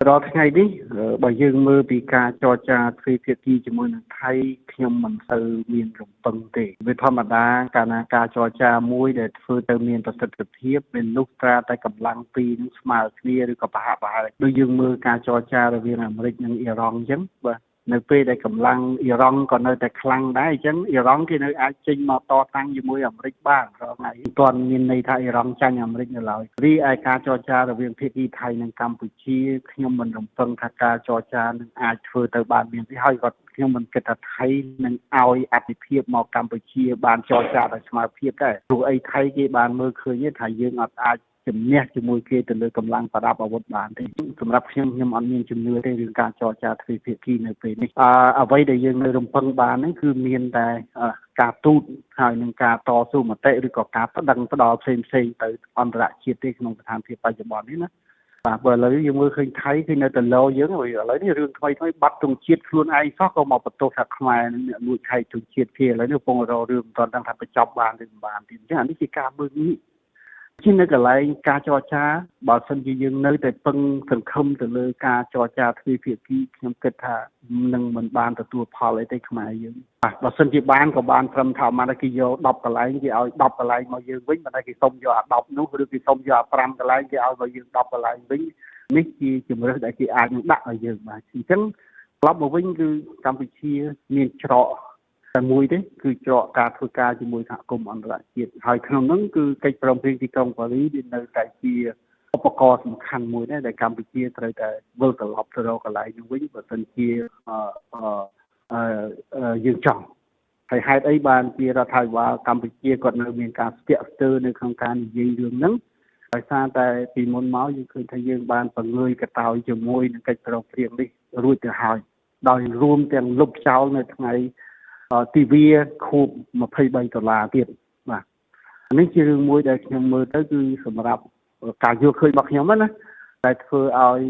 រាល់ថ្ងៃនេះបើយើងមើលពីការចរចាទ្វេភាគីជាមួយនឹងថៃខ្ញុំមិនសូវមានរំពឹងទេវាធម្មតាកាលណាការចរចាមួយដែលធ្វើទៅមានប្រសិទ្ធភាពមាននោះត្រាតែកម្លាំងពីរនឹងស្មើគ្នាឬក៏ប្រហាក់ប្រហែលដូចយើងមើលការចរចារវាងអាមេរិកនិងអ៊ីរ៉ង់អញ្ចឹងបាទនៅពេលដែលកម្លាំងអ៊ីរ៉ង់ក៏នៅតែខ្លាំងដែរអញ្ចឹងអ៊ីរ៉ង់គេនៅអាចចេញមកតតាំងជាមួយអាមេរិកបានរាល់ថ្ងៃមិនទាន់មានន័យថាអ៊ីរ៉ង់ចាញ់អាមេរិកនៅឡើយរីឯការចរចារវាងភាគីថៃនិងកម្ពុជាខ្ញុំមិនរំពឹងថាការចរចានឹងអាចធ្វើទៅបានមានទេហើយក៏ខ្ញុំមិនគិតថាថៃនឹងឲ្យអធិភាពមកកម្ពុជាបានចរចាដោយស្មើភាពដែរព្រោះអីថៃគេបានមើលឃើញថាយើងអត់អាចជំនះជាមួយគេទៅលើកម្លាំងប្រដាប់អាវុធបានទេសម្រាប់ខ្ញុំអត់មានជំនឿទេរឿងការចរចាទ្វេភាគីនៅពេលនេះអ្វីដែលយើងនៅរំពឹងបានហ្នឹងគឺមានតែការទូតហើយនឹងការតស៊ូមតិឬក៏ការប្តឹងផ្ដាល់ផ្សេងទៅអន្តរជាតិទេក្នុងស្ថានភាពបច្ចុប្បន្ននេះណាបាទបើឥឡូវយើងមើលឃើញថៃគឺនៅតែលោយើងឥឡូវនេះរឿងថ្មីបាត់ទង់ជាតិខ្លួនឯងសោះក៏មកបន្ទោសថាខ្មែរនឹងអ្នកលួចថៃទង់ជាតិគេឥឡូវនេះកំពុងរករឿងមិនទាន់ដឹងថាបញ្ចប់បានឬមិនបានទេអញ្ចឹងអានេះជាការមើលងាកជានៅកន្លែងការចរចាបើសិនជាយើងនៅតែពឹងសង្ឃឹមទៅលើការចរចាទ្វេភាគីខ្ញុំគិតថានឹងមិនបានទទួលផលអីទេខ្មែរយើងបាទបើសិនជាបានក៏បានត្រឹមថាមកគេយក10កន្លែងគេឲ្យ10កន្លែងមកយើងវិញមិនតែគេសុំយកអា10នោះឬគេសុំយកអា5កន្លែងគេឲ្យមកយើង10កន្លែងវិញនេះជាជំរើសដែលគេអាចនឹងដាក់ឲ្យយើងបាទអញ្ចឹងក្លាប់មកវិញគឺកម្ពុជាមានច្រកតែមួយទេគឺច្រកការធ្វើការជាមួយសហគមន៍អន្តរជាតិហើយក្នុងនោះគឺកិច្ចព្រមព្រៀងទីក្រុងប៉ារីសវានៅតែជាឧបករណ៍សំខាន់មួយដែរដែលកម្ពុជាត្រូវតែវិលត្រឡប់ទៅរកកន្លែងនោះវិញបើមិនជាយើងចង់ហើយហេតុអីបានជារដ្ឋាភិបាលកម្ពុជាគាត់នៅមានការស្ទាក់ស្ទើរនៅក្នុងការនិយាយរឿងហ្នឹងដោយសារតែពីមុនមកយើងឃើញថាយើងបានបង្ងើយកតោយជាមួយនឹងកិច្ចព្រមព្រៀងនេះរួចទៅហើយដោយរួមទាំងលុបចោលនៅថ្ងៃទីវាខួប$23ទៀតបាទនេះជារឿងមួយដែលខ្ញុំមើលទៅគឺសម្រាប់ការយល់ឃើញរបស់ខ្ញុំណាតែធ្វើឲ្យ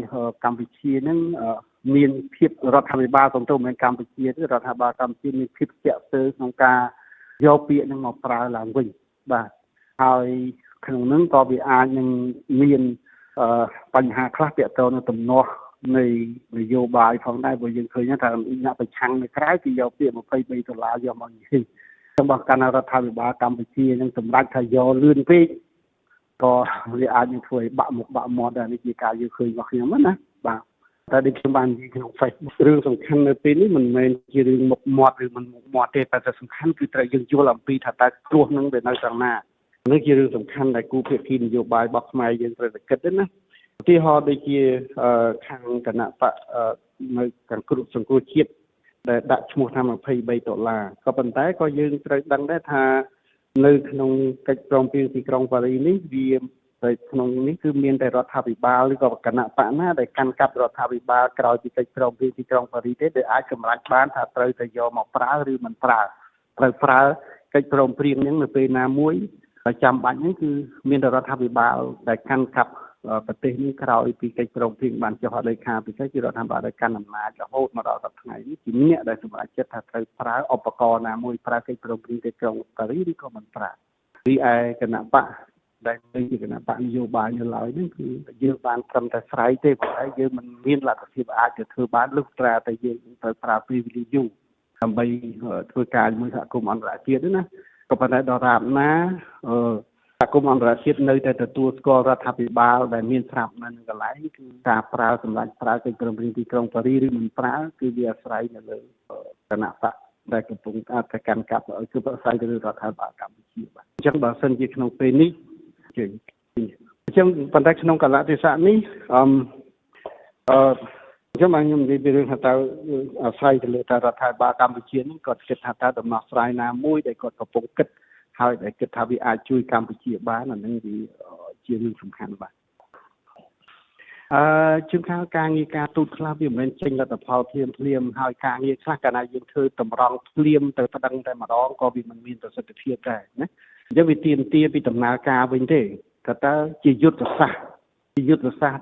កម្ពុជានឹងមានភាពរដ្ឋាភិបាលសំទោសមិនកម្ពុជាទេរដ្ឋាភិបាលកម្ពុជាមានភាពស្ទាក់ស្ទើរក្នុងការយកពាក្យនឹងមកប្រើឡើងវិញបាទហើយក្នុងនោះក៏វាអាចនឹងមានបញ្ហាខ្លះទាក់ទងនឹងទំនាស់នៃនយោបាយផងដែរព្រោះយើងឃើញថាអ្នកប្រឆាំងនៅក្រៅគឺយកពាក្យ$23យកមកនិយាយរបស់គណៈរដ្ឋាភិបាលកម្ពុជានឹងសម្រេចថាយកលឿនពេកក៏វាអាចនឹងធ្វើឲ្យបាក់មុខបាក់មាត់ដែរនេះជាការយល់ឃើញរបស់ខ្ញុំណាបាទតែដូចខ្ញុំបាននិយាយក្នុង Facebook រឿងសំខាន់នៅពេលនេះមិនមែនជារឿងមុខមាត់ឬមិនមុខមាត់ទេតែសំខាន់គឺត្រូវយើងយល់អំពីថាតើគ្រោះនឹងវានៅត្រង់ណានេះជារឿងសំខាន់ដែលគូភាគីនយោបាយរបស់ខ្មែរយើងត្រូវតែគិតទេណាឧទាហរណ៍ដូចជាខាងគណៈបកនៅខាងគ្រប់សង្គមជាតិដែលដាក់ឈ្មោះថា$23ក៏ប៉ុន្តែក៏យើងត្រូវដឹងដែរថានៅក្នុងកិច្ចព្រមព្រៀងទីក្រុងប៉ារីសនេះវាក្នុងនេះគឺមានតែរដ្ឋាភិបាលឬក៏គណៈបកណាដែលកាន់កាប់រដ្ឋាភិបាលក្រោយពីកិច្ចព្រមព្រៀងទីក្រុងប៉ារីសទេដែលអាចសម្រេចបានថាត្រូវតែយកមកប្រើឬមិនប្រើត្រូវប្រើកិច្ចព្រមព្រៀងហ្នឹងនៅពេលណាមួយចាំបាច់ហ្នឹងគឺមានតែរដ្ឋាភិបាលដែលកាន់កាប់ប្រទេសនេះក្រោយពីកិច្ចព្រមព្រៀងបានចុះហត្ថលេខាពិសេសគឺរដ្ឋាភិបាលដែលកាន់អំណាចរហូតមកដល់ថ្ងៃនេះជាអ្នកដែលសម្រេចចិត្តថាត្រូវប្រើឧបករណ៍ណាមួយប្រើកិច្ចព្រមព្រៀងទីក្រុងប៉ារីសឬក៏មិនប្រើរីឯគណៈបកដែលជាគណៈបកនយោបាយនៅឡើយនេះគឺយើងបានត្រឹមតែស្រ័យទេប៉ុន្តែយើងមិនមានលទ្ធភាពអាចទៅធ្វើបានលុះត្រាតែយើងត្រូវប្រើពេលវេលាយូរដើម្បីធ្វើការជាមួយសហគមន៍អន្តរជាតិណាក៏ប៉ុន្តែដល់រាបណាសហគមន៍អន្តរជាតិនៅតែទទួលស្គាល់រដ្ឋាភិបាលដែលមានស្រាប់នៅនឹងកន្លែងគឺការប្រើសម្រាប់ប្រើកិច្ចព្រមព្រៀងទីក្រុងប៉ារីសឬមិនប្រើគឺវាអាស្រ័យនៅលើគណៈបកដែលកំពុងតែកាន់កាប់គឺអាស្រ័យទៅលើរដ្ឋាភិបាលកម្ពុជាបាទអញ្ចឹងបើសិនជាក្នុងពេលនេះអញ្ចឹងប៉ុន្តែក្នុងកលៈទេសៈនេះអញ្ចឹងខ្ញុំនិយាយពីរឿងថាតើអាស្រ័យទៅលើរដ្ឋាភិបាលកម្ពុជានេះគាត់គិតថាតើដំណោះស្រាយណាមួយដែលគាត់កំពុងគិតហើយដែលគិតថាវាអាចជួយកម្ពុជាបានអានឹងវាជារឿងសំខាន់បាទជាងការងារការទូតខ្លះវាមិនមែនចេញលទ្ធផលភ្លាមហើយការងារខ្លះកាលណាយើងធ្វើតម្រង់ភ្លាមទៅប្តឹងតែម្ដងក៏វាមិនមានប្រសិទ្ធភាពដែរណាអញ្ចឹងវាទាមទារពីដំណើរការវិញទេថាតើជាយុទ្ធសាស្ត្រ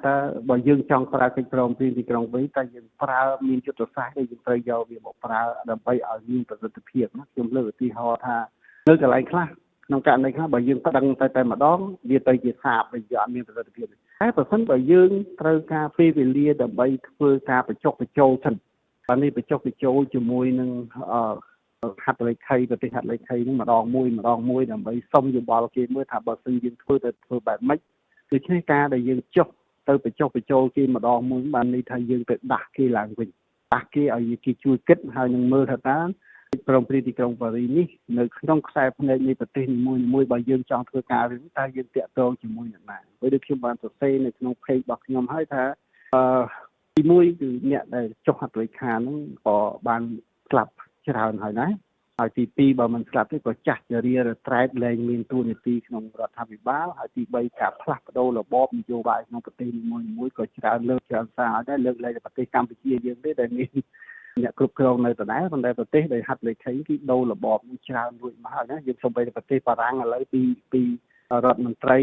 តើបើយើងចង់ប្រើកិច្ចព្រមព្រៀងទីក្រុងវិញតើយើងប្រើមានយុទ្ធសាស្ត្រទេយើងត្រូវយកវាមកប្រើដើម្បីឲ្យមានប្រសិទ្ធភាពណាខ្ញុំលើកឧទាហរណ៍ថានៅកន្លែងខ្លះ ក្នុងករណីខ្លះបើយើងប្តឹងតែម្ដងវាទៅជាសាបវាអត់មានប្រសិទ្ធភាពតែបើសិនបើយើងត្រូវការពេលវេលាដើម្បីធ្វើការបញ្ចុះបញ្ចូលសិនបាទនេះបញ្ចុះបញ្ចូលជាមួយនឹងហត្ថលេខីប្រទេសហត្ថលេខីហ្នឹងម្ដងមួយដើម្បីសុំយោបល់គេមើលថាបើសិនយើងធ្វើបែបម៉េចដូច្នេះការដែលយើងចុះទៅបញ្ចុះបញ្ចូលគេម្ដងមួយបានន័យថាយើងទៅដាស់គេឡើងវិញដាស់គេឲ្យគេជួយគិតហើយនឹងមើលថាតើព្រមព្រៀងទីក្រុងប៉ារីសនេះនៅក្នុងខ្សែភ្នែកនៃប្រទេសនីមួយៗបើយើងចង់ធ្វើការរឿងតើយើងតាក់ទងជាមួយអ្នកណាដោយដូចខ្ញុំបានសរសេរនៅក្នុង page របស់ខ្ញុំហើយថាទីមួយគឺអ្នកដែលចុះហត្ថលេខាហ្នឹងក៏បានស្លាប់ច្រើនហើយណាហើយទី2បើមិនស្លាប់ទេក៏ចាស់ជរាត្រែតលែងមានតួនាទីក្នុងរដ្ឋាភិបាលហើយទី3ការផ្លាស់ប្ដូររបបនយោបាយក្នុងប្រទេសនីមួយៗក៏ច្រើនលើកច្រើនសារដែរលើកលែងប្រទេសកម្ពុជាយើងទេដែលមានអ្នកគ្រប់គ្រងនៅដដែលប៉ុន្តែប្រទេសដែលហត្ថលេខីគឺដូររបបនេះច្រើនរួចមកហើយណាយើងសូម្បីតែប្រទេសបារាំងឥឡូវពីរដ្ឋមន្ត្រី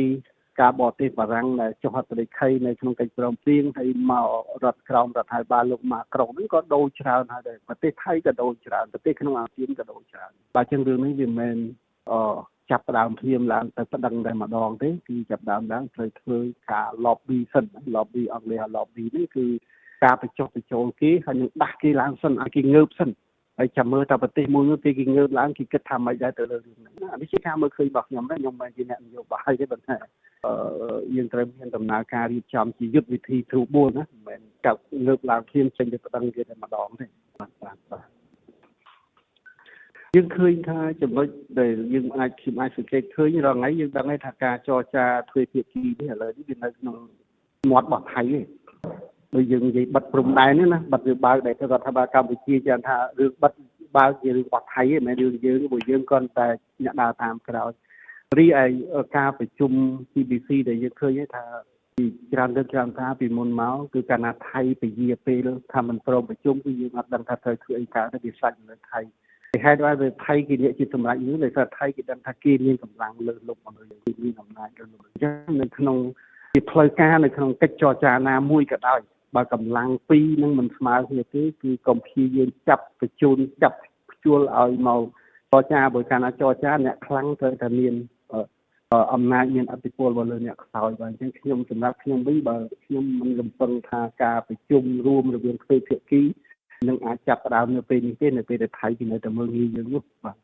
ការបរទេសបារាំងដែលចុះហត្ថលេខីនៅក្នុងកិច្ចព្រមព្រៀងហើយមករដ្ឋក្រមរដ្ឋាភិបាលលោកម៉ាក្រុងនេះក៏ដូរច្រើនហើយដែរប្រទេសថៃក៏ដូរច្រើនប្រទេសក្នុងអាស៊ានក៏ដូរច្រើនបាទអញ្ចឹងរឿងនេះវាមិនមែនចាប់ផ្ដើមភ្លាមឡើងទៅប្តឹងតែម្ដងទេគឺចាប់ផ្ដើមឡើងត្រូវធ្វើការ lobby សិន lobby អង់គ្លេស lobby នេះគឺការបញ្ចុះបញ្ចូលគេហើយនឹងដាស់គេឡើងសិនឲ្យគេងើបសិនហើយចាំមើលតើប្រទេសមួយនោះគេងើបឡើងគេគិតថាម៉េចដែរទៅលើរឿងនេះណានេះជាការមើលឃើញរបស់ខ្ញុំណាខ្ញុំមិនជាអ្នកនយោបាយទេប៉ុន្តែយើងត្រូវមានដំណើរការរៀបចំជាយុទ្ធវិធីទ្រូបួនណាមិនមែនកាប់ងើបឡើងភ្លាមចេញទៅប្តឹងគេតែម្ដងទេបាទយើងឃើញថាចំណុចដែលខ្ញុំអាចសង្កេតឃើញរាល់ថ្ងៃយើងដឹងថាការចរចាទ្វេភាគីនេះឥឡូវនេះវានៅក្នុងមាត់របស់ថៃទេដូចយើងនិយាយបិទព្រំដែននេះណាបិទវាបើកដែលរដ្ឋាភិបាលកម្ពុជាចាថារឿងបិទបើកជារឿងរបស់ថៃទេមិនមែនរឿងយើងទេព្រោះយើងគ្រាន់តែអ្នកដើរតាមក្រោយរីឯការប្រជុំ TBC ដែលយើងឃើញថាពីច្រើនលើកច្រើនថាពីមុនមកគឺកាលណាថៃពជាពេលថាមិនព្រមប្រជុំគឺយើងអត់ដឹងថាត្រូវធ្វើអីកើតទេវាសាច់នៅថៃហេតុដែលថៃគេនិយាយជាសម្រាប់យើងដោយសារថៃគេដឹងថាគេមានកម្លាំងលើសលប់មកលើគេមានអំណាចលើសលប់អញ្ចឹងនៅក្នុងជាផ្លូវការនៅក្នុងកិច្ចចរចាណាមួយក៏ដោយបើកម្លាំងពីរនឹងមិនស្មើគ្នាទេគឺកុំព្យាយាមចាប់បញ្ជូនចាប់ព្យួរឲ្យមកចរចាបើកាលណាចរចាអ្នកខ្លាំងត្រូវតែមានអំណាចមានអធិបុលមកលើអ្នកខ្សោយបាទអញ្ចឹងខ្ញុំសម្រាប់ខ្ញុំវិញបើខ្ញុំមិនរំពឹងថាការប្រជុំរួមរវាងទ្វេភាគីនឹងអាចចាប់ផ្ដើមនៅពេលនេះទេនៅពេលដែលថៃគេនៅតែមើលងាយយើងនោះបាទ